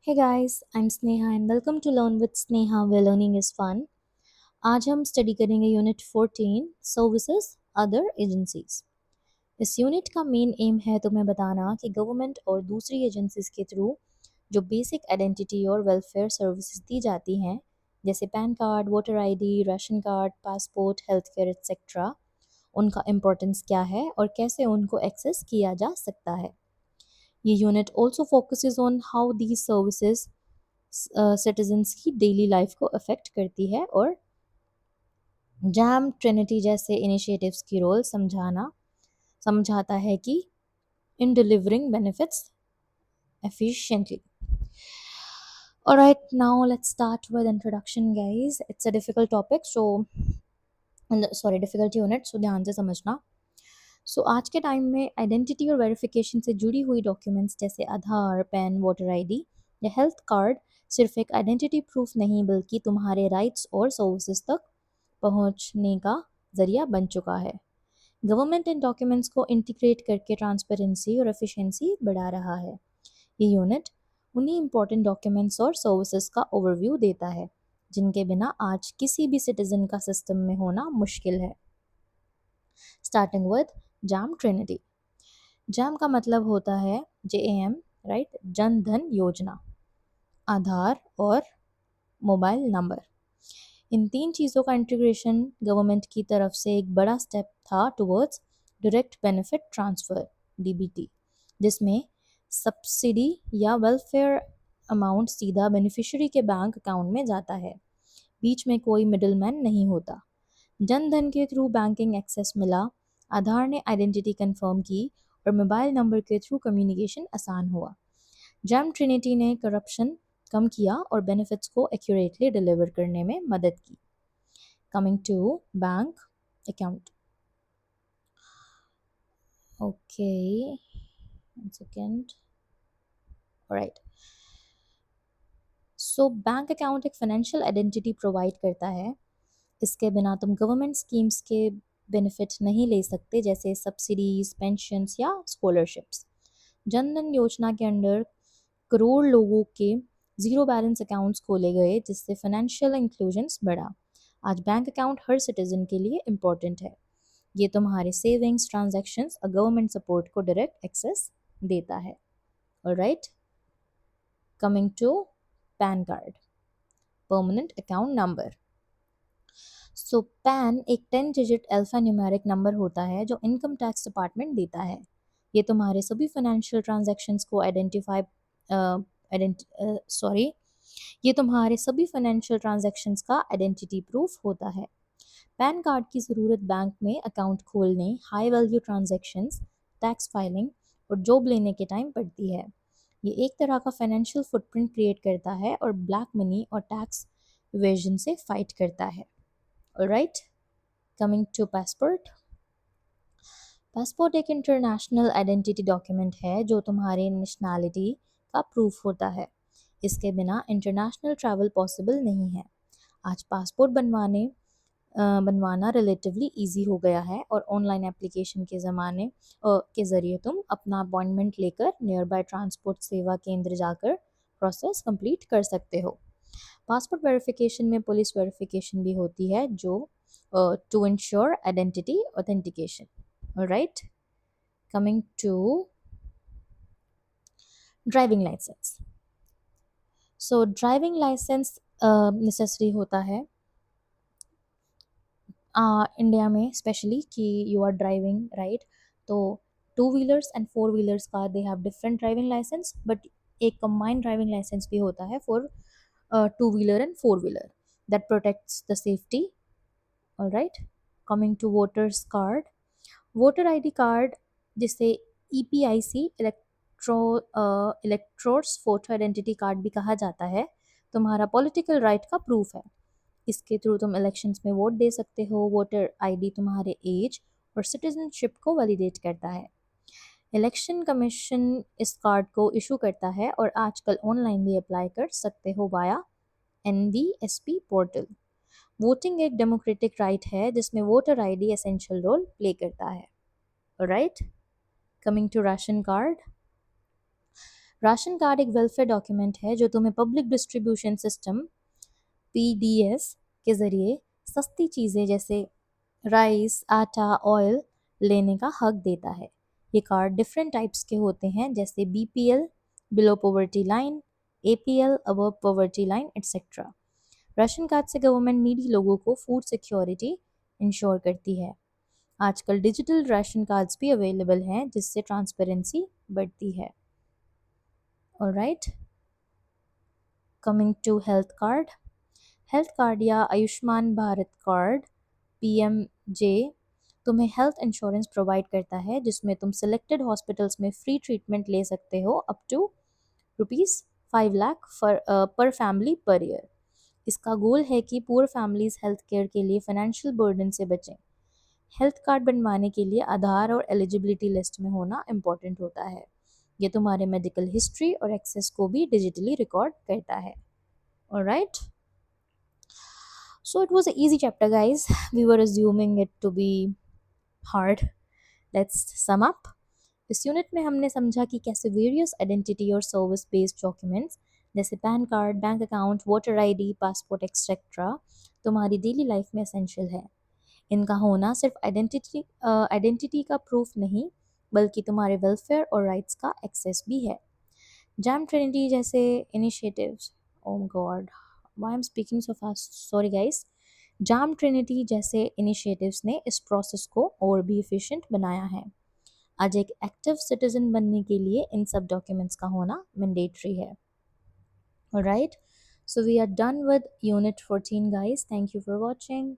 Hey guys, I'm Sneha and welcome to Learn with Sneha where learning is fun. आज हम study करेंगे unit 14 services other agencies. इस unit का main M है तुम्हें बताना कि गवर्नमेंट और दूसरी एजेंसीज के थ्रू जो बेसिक आइडेंटिटी और वेलफेयर सर्विसेज दी जाती हैं जैसे pan card, voter ID, ration card, passport, health care etcetera, उनका इम्पोर्टेंस क्या है और कैसे उनको एक्सेस किया जा सकता है। ये unit also focuses on how these services citizens की डेली लाइफ को अफेक्ट करती है और जैम ट्रिनिटी जैसे इनिशिएटिव्स की रोल समझाता है कि इन delivering benefits efficiently. Alright, now let's start with introduction, guys. It's a difficult topic, so sorry, difficult unit, so ध्यान से समझना। आज के टाइम में आइडेंटिटी और वेरिफिकेशन से जुड़ी हुई डॉक्यूमेंट्स जैसे आधार, पैन, वोटर आईडी या हेल्थ कार्ड सिर्फ एक आइडेंटिटी प्रूफ नहीं बल्कि तुम्हारे राइट्स और सर्विसेज तक पहुंचने का जरिया बन चुका है। गवर्नमेंट इन डॉक्यूमेंट्स को इंटीग्रेट करके ट्रांसपेरेंसी और एफिशिएंसी बढ़ा रहा है। ये यूनिट उन्हीं इम्पोर्टेंट डॉक्यूमेंट्स और सर्विसेज का ओवरव्यू देता है जिनके बिना आज किसी भी सिटीजन का सिस्टम में होना मुश्किल है। Starting with jam Trinity. Jam का मतलब होता है JAM, राइट, जन धन योजना, आधार और मोबाइल नंबर। इन तीन चीज़ों का इंटीग्रेशन गवर्नमेंट की तरफ से एक बड़ा स्टेप था towards direct benefit transfer DBT, जिसमें सब्सिडी या वेलफेयर अमाउंट सीधा बेनिफिशियरी के बैंक अकाउंट में जाता है, बीच में कोई मिडलमैन नहीं होता। जन धन के थ्रू बैंकिंग एक्सेस मिला, आधार ने आइडेंटिटी कंफर्म की और मोबाइल नंबर के थ्रू कम्युनिकेशन आसान हुआ। जैम ट्रिनिटी ने करप्शन कम किया और बेनिफिट्स को एक्यूरेटली डिलीवर करने में मदद की। Coming to bank account. Okay, one second. Right, so bank account एक फाइनेंशियल आइडेंटिटी प्रोवाइड करता है। इसके बिना तुम गवर्नमेंट स्कीम्स के बेनिफिट नहीं ले सकते जैसे सब्सिडीज, पेंशन्स या स्कॉलरशिप्स। जन धन योजना के अंडर करोड़ लोगों के ज़ीरो बैलेंस अकाउंट्स खोले गए जिससे फाइनेंशियल इंक्लूजन्स बढ़ा। आज बैंक अकाउंट हर सिटीजन के लिए इम्पोर्टेंट है। ये तुम्हारे सेविंग्स, ट्रांजैक्शंस और गवर्नमेंट सपोर्ट को डायरेक्ट एक्सेस देता है। Alright, coming to PAN card, permanent account number. PAN एक 10 डिजिट अल्फा न्यूमेरिक नंबर होता है जो इनकम टैक्स डिपार्टमेंट देता है। ये तुम्हारे सभी फाइनेंशियल ट्रांजैक्शंस को ये तुम्हारे सभी फाइनेंशियल ट्रांजैक्शंस का आइडेंटिटी प्रूफ होता है। पैन कार्ड की ज़रूरत बैंक में अकाउंट खोलने, high value transactions, tax filing और जॉब लेने के टाइम पड़ती है। ये एक तरह का फाइनेंशियल फुटप्रिंट क्रिएट करता है और ब्लैक मनी और टैक्स इवेजन से फाइट करता है। Alright, coming to passport. Passport एक इंटरनेशनल आइडेंटिटी डॉक्यूमेंट है जो तुम्हारे नेशनैलिटी का प्रूफ होता है। इसके बिना इंटरनेशनल ट्रैवल पॉसिबल नहीं है। आज पासपोर्ट बनवाना रिलेटिवली इजी हो गया है और ऑनलाइन एप्लीकेशन के ज़रिए तुम अपना अपॉइंटमेंट लेकर नियर बाय ट्रांसपोर्ट सेवा केंद्र जाकर प्रोसेस कंप्लीट कर सकते हो। पासपोर्ट वेरिफिकेशन में पुलिस वेरिफिकेशन भी होती है जो to ensure identity authentication. Alright, coming to driving licence. Driving licence necessary होता है इंडिया में स्पेशली कि यू आर ड्राइविंग, राइट। तो two wheelers and four wheelers का they have different driving licence, but एक कंबाइंड ड्राइविंग लाइसेंस भी होता है for two wheeler and four wheeler that protects the safety. Alright, coming to voters card. Voter ID card जिसे EPIC इलेक्ट्रोर्स photo identity card भी कहा जाता है, तुम्हारा पॉलिटिकल राइट का प्रूफ है। इसके थ्रू तुम इलेक्शंस में वोट दे सकते हो। वोटर आईडी तुम्हारे एज और सिटीजनशिप को वैलिडेट करता है। इलेक्शन कमीशन इस कार्ड को इशू करता है और आजकल ऑनलाइन भी अप्लाई कर सकते हो वाया NVSP पोर्टल। वोटिंग एक डेमोक्रेटिक राइट है जिसमें voter ID essential role play करता है। Right, coming to ration card. Ration card एक वेलफेयर डॉक्यूमेंट है जो तुम्हें पब्लिक डिस्ट्रीब्यूशन सिस्टम पीडीएस के ज़रिए सस्ती चीज़ें जैसे राइस, आटा, ऑयल लेने का हक देता है। ये कार्ड डिफरेंट टाइप्स के होते हैं जैसे BPL, below poverty line, APL, above poverty line, etcetera. Ration card से गवर्नमेंट नीडी लोगों को फूड सिक्योरिटी इंश्योर करती है। आजकल डिजिटल राशन कार्ड्स भी अवेलेबल हैं जिससे ट्रांसपेरेंसी बढ़ती है। Alright, coming to health card. Health card या आयुष्मान भारत कार्ड पीएमजे तुम्हें हेल्थ इंश्योरेंस प्रोवाइड करता है जिसमें तुम सिलेक्टेड हॉस्पिटल्स में फ्री ट्रीटमेंट ले सकते हो अप टू ₹5 लाख पर फैमिली पर ईयर। इसका गोल है कि पुअर फैमिलीज हेल्थ केयर के लिए फाइनेंशियल बर्डन से बचें। हेल्थ कार्ड बनवाने के लिए आधार और एलिजिबिलिटी लिस्ट में होना इम्पोर्टेंट होता है। ये तुम्हारे मेडिकल हिस्ट्री और एक्सेस को भी डिजिटली रिकॉर्ड करता है। Alright, so it was an easy chapter, guys. We were assuming it to be hard. Let's sum up. इस यूनिट में हमने समझा कि कैसे वेरियस आइडेंटिटी और सर्विस बेस्ड डॉक्यूमेंट्स जैसे pan card, bank account, voter ID, passport etcetera तुम्हारी daily life में एसेंशियल है। इनका होना सिर्फ आइडेंटिटी का प्रूफ नहीं बल्कि तुम्हारे वेलफेयर और राइट्स का एक्सेस भी है। जैम ट्रिनिटी जैसे initiatives, oh God why I am speaking so fast, sorry guys. JAM trinity जैसे इनिशिएटिव्स ने इस प्रोसेस को और भी एफिशिएंट बनाया है। आज एक एक्टिव सिटीजन बनने के लिए इन सब डॉक्यूमेंट्स का होना मैंडेटरी है। Alright, so we are done with unit 14, guys. Thank you for watching.